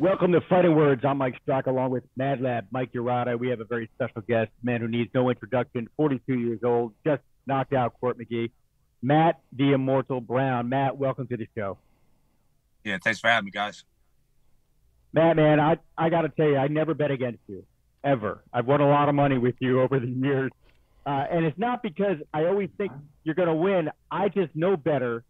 Welcome to Fighting Words. I'm Mike Straka along with Madlab, Mike Straka. We have a very special guest, a man who needs no introduction, 42 years old, just knocked out Court McGee, Matt the Immortal Brown. Matt, welcome to the show. Yeah, thanks for having me, guys. Matt, man, I got to tell you, I never bet against you, ever. I've won a lot of money with you over the years. And it's not because I always think you're going to win. I just know better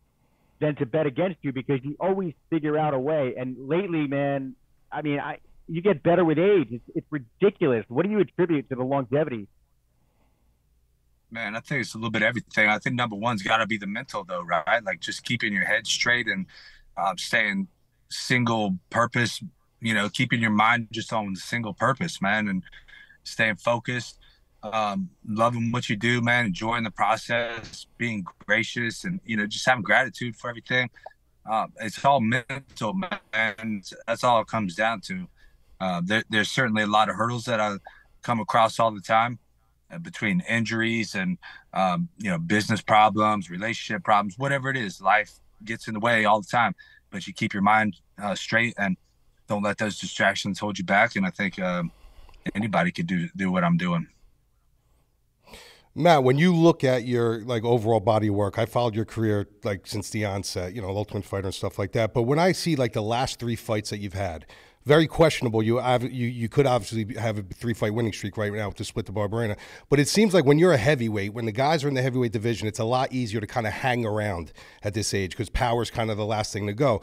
than to bet against you because you always figure out a way. And lately, man, I mean, you get better with age. It's ridiculous. What do you attribute to the longevity? Man, I think it's a little bit of everything. I think number one's got to be the mental, though, right? Like just keeping your head straight and staying single purpose, keeping your mind just on the single purpose, man, and staying focused, loving what you do, man, enjoying the process, being gracious, and, just having gratitude for everything. It's all mental, man. That's all it comes down to. There's certainly a lot of hurdles that I come across all the time between injuries and, business problems, relationship problems, whatever it is. Life gets in the way all the time, but you keep your mind straight and don't let those distractions hold you back. And I think anybody could do what I'm doing. Matt, when you look at your overall body of work, I followed your career since the onset, Ultimate Fighter and stuff like that. But when I see the last three fights that you've had, very questionable. You could obviously have a 3-fight winning streak right now to split the Barberena. But it seems like when you're a heavyweight, when the guys are in the heavyweight division, it's a lot easier to kind of hang around at this age because power is kind of the last thing to go.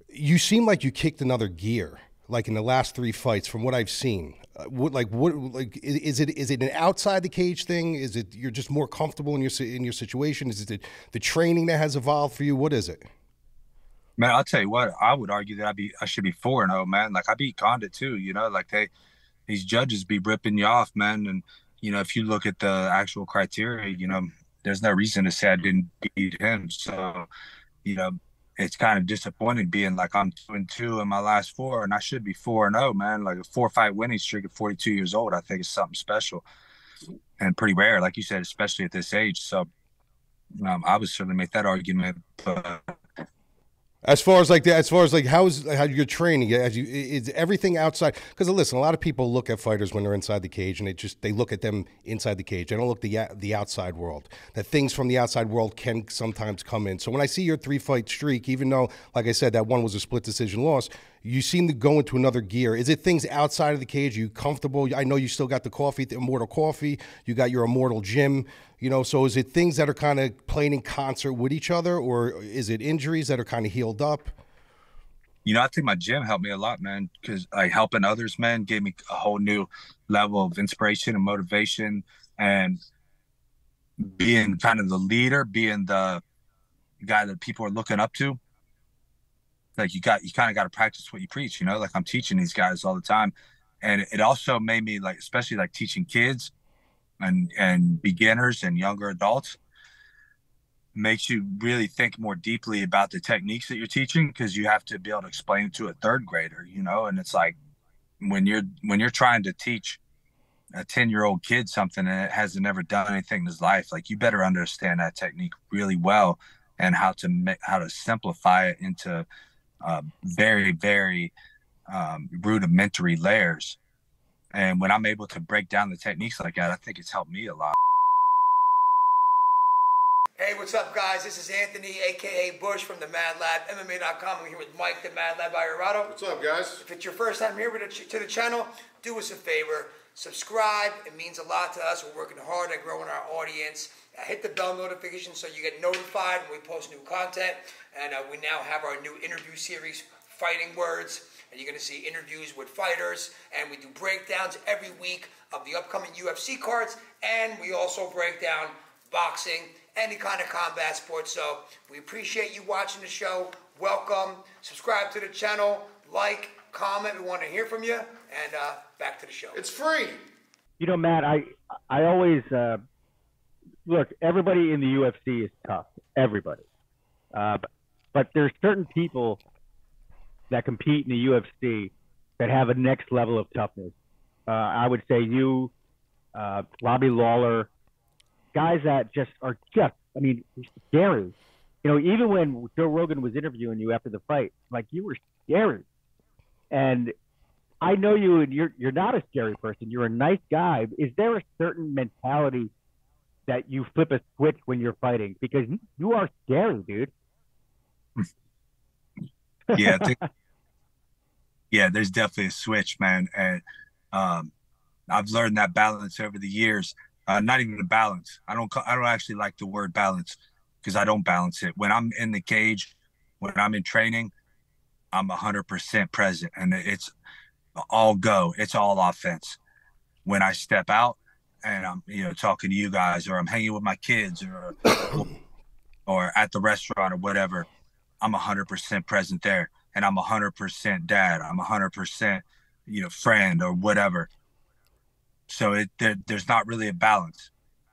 You seem like you kicked another gear, in the last three fights, from what I've seen. Is it an outside the cage thing? Is it you're just more comfortable in your situation? Is it the training that has evolved for you? What is it? Man, I'll tell you what, I would argue that I should be 4-0, man. I beat Condit too, these judges be ripping you off, man. And, if you look at the actual criteria, there's no reason to say I didn't beat him. So, it's kind of disappointing being I'm 2-2 in my last four, and I should be 4-0, man. A 4-fight winning streak at 42 years old, I think is something special and pretty rare, like you said, especially at this age. So I would certainly make that argument. But As far as how you're training, is everything outside? Because listen, a lot of people look at fighters when they're inside the cage, and they look at them inside the cage. They don't look at the outside world. That things from the outside world can sometimes come in. So when I see your 3-fight streak, even though, like I said, that one was a split decision loss, you seem to go into another gear. Is it things outside of the cage? Are you comfortable? I know you still got the coffee, the Immortal coffee. You got your Immortal gym. So is it things that are kind of playing in concert with each other, or is it injuries that are kind of healed up? I think my gym helped me a lot, man, because helping others, man, gave me a whole new level of inspiration and motivation, and being kind of the leader, being the guy that people are looking up to. You kind of got to practice what you preach, I'm teaching these guys all the time. And it also made me especially teaching kids and beginners and younger adults, makes you really think more deeply about the techniques that you're teaching, because you have to be able to explain it to a third grader, and it's when you're trying to teach a 10-year-old kid something and it hasn't never done anything in his life, you better understand that technique really well and how to simplify it into very, very rudimentary layers. And when I'm able to break down the techniques like that, I think it's helped me a lot. Hey, what's up, guys? This is Anthony, a.k.a. Bush from the MadLab, MMA.com. I'm here with Mike, the MadLab Irato. What's up, guys? If it's your first time here to the channel, do us a favor. Subscribe. It means a lot to us. We're working hard at growing our audience. Hit the bell notification so you get notified when we post new content. And we now have our new interview series, Fighting Words. And you're going to see interviews with fighters. And we do breakdowns every week of the upcoming UFC cards. And we also break down boxing, any kind of combat sport. So we appreciate you watching the show. Welcome. Subscribe to the channel. Like, comment. We want to hear from you. And back to the show. It's free. Matt, I always look, everybody in the UFC is tough. Everybody. But there's certain people that compete in the UFC that have a next level of toughness. I would say you, Robbie Lawler, guys that are scary. Even when Joe Rogan was interviewing you after the fight, you were scary. And I know you, and you're not a scary person. You're a nice guy. Is there a certain mentality that you flip a switch when you're fighting? Because you are scary, dude. Yeah, yeah, there's definitely a switch, man. And I've learned that balance over the years. Not even the balance. I don't actually like the word balance because I don't balance it. When I'm in the cage, when I'm in training, I'm 100% present, and it's all go. It's all offense. When I step out and I'm, talking to you guys, or I'm hanging with my kids, or at the restaurant or whatever, I'm 100% present there, and I'm 100% dad. I'm 100%, friend or whatever. So there's not really a balance.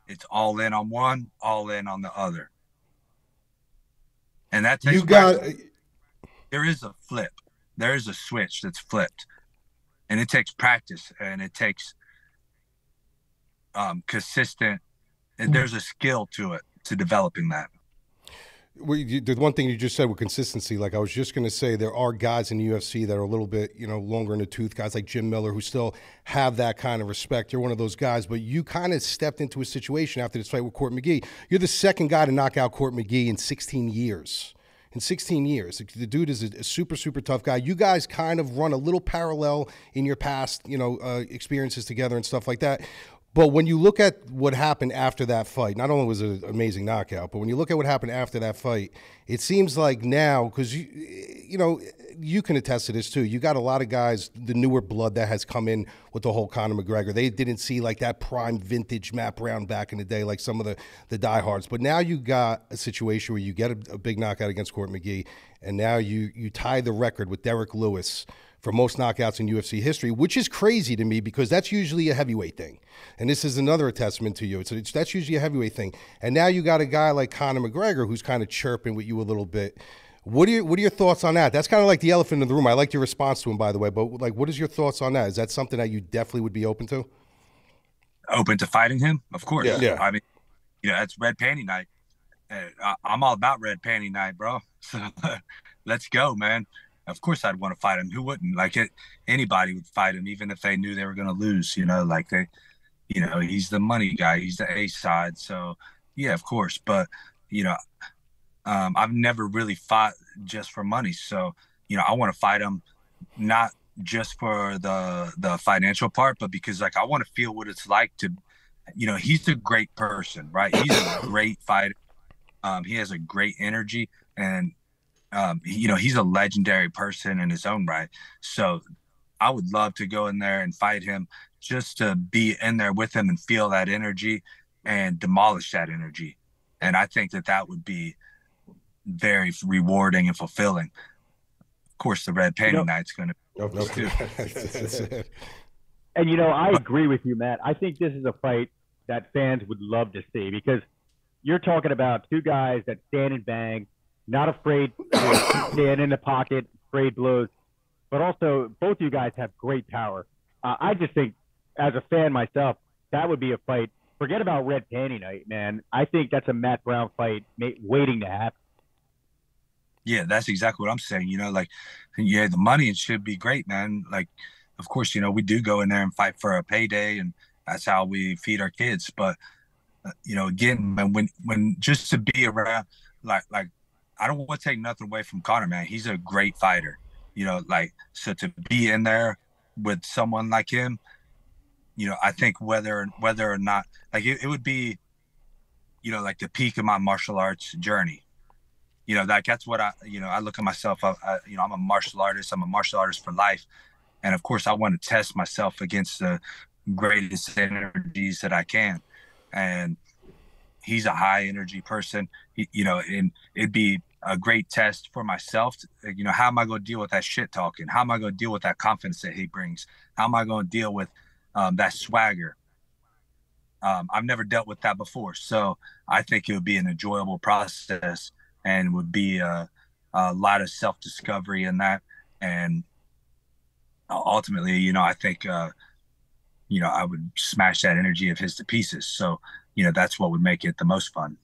It's all in on one, all in on the other, and that takes practice. There is a flip. There is a switch that's flipped, and it takes practice, and it takes consistent. And there's a skill to it, to developing that. The one thing you just said with consistency, like I was just going to say, there are guys in the UFC that are a little bit, longer in the tooth, guys like Jim Miller, who still have that kind of respect. You're one of those guys, but you kind of stepped into a situation after this fight with Court McGee. You're the second guy to knock out Court McGee in 16 years. In 16 years. The dude is a super, super tough guy. You guys kind of run a little parallel in your past, experiences together and stuff like that. But when you look at what happened after that fight, not only was it an amazing knockout, but when you look at what happened after that fight, it seems like now, because you can attest to this too. You got a lot of guys, the newer blood that has come in with the whole Conor McGregor. They didn't see like that prime vintage Matt Brown back in the day, like some of the diehards. But now you got a situation where you get a big knockout against Court McGee, and now you tie the record with Derek Lewis for most knockouts in UFC history, which is crazy to me because that's usually a heavyweight thing. And this is another testament to you. That's usually a heavyweight thing. And now you got a guy like Conor McGregor who's kind of chirping with you a little bit. What are your thoughts on that? That's kind of like the elephant in the room. I liked your response to him, by the way. But like, what is your thoughts on that? Is that something that you definitely would be open to? Open to fighting him? Of course. Yeah. I mean, it's red panty night. I'm all about red panty night, bro. So let's go, man. Of course I'd want to fight him. Who wouldn't? Like anybody would fight him, even if they knew they were going to lose, like he's the money guy. He's the A side. So yeah, of course. But, I've never really fought just for money. So, I want to fight him, not just for the financial part, but because like, I want to feel what it's like to, he's a great person, right? He's a great fighter. He has a great energy, and he's a legendary person in his own right. So I would love to go in there and fight him, just to be in there with him and feel that energy and demolish that energy. And I think that would be very rewarding and fulfilling. Of course, the red panty night's going to. And, I agree with you, Matt. I think this is a fight that fans would love to see because you're talking about two guys that stand and bang, not afraid to stand in the pocket, trade blows, but also both you guys have great power. I just think, as a fan myself, that would be a fight. Forget about red panty night, man. I think that's a Matt Brown fight waiting to happen. Yeah, that's exactly what I'm saying. The money, it should be great, man. Like, of course, we do go in there and fight for a payday, and that's how we feed our kids. But, again, man, when just to be around, like I don't want to take nothing away from Conor, man. He's a great fighter, so to be in there with someone like him, I think whether or not, like it would be, like the peak of my martial arts journey. That's what I look at myself. I'm a martial artist. I'm a martial artist for life. And of course I want to test myself against the greatest energies that I can. And he's a high energy person, and it'd be a great test for myself. How am I going to deal with that shit talking? How am I going to deal with that confidence that he brings? How am I going to deal with that swagger? I've never dealt with that before. So I think it would be an enjoyable process, and would be a lot of self-discovery in that. And ultimately, I think, I would smash that energy of his to pieces. So, that's what would make it the most fun.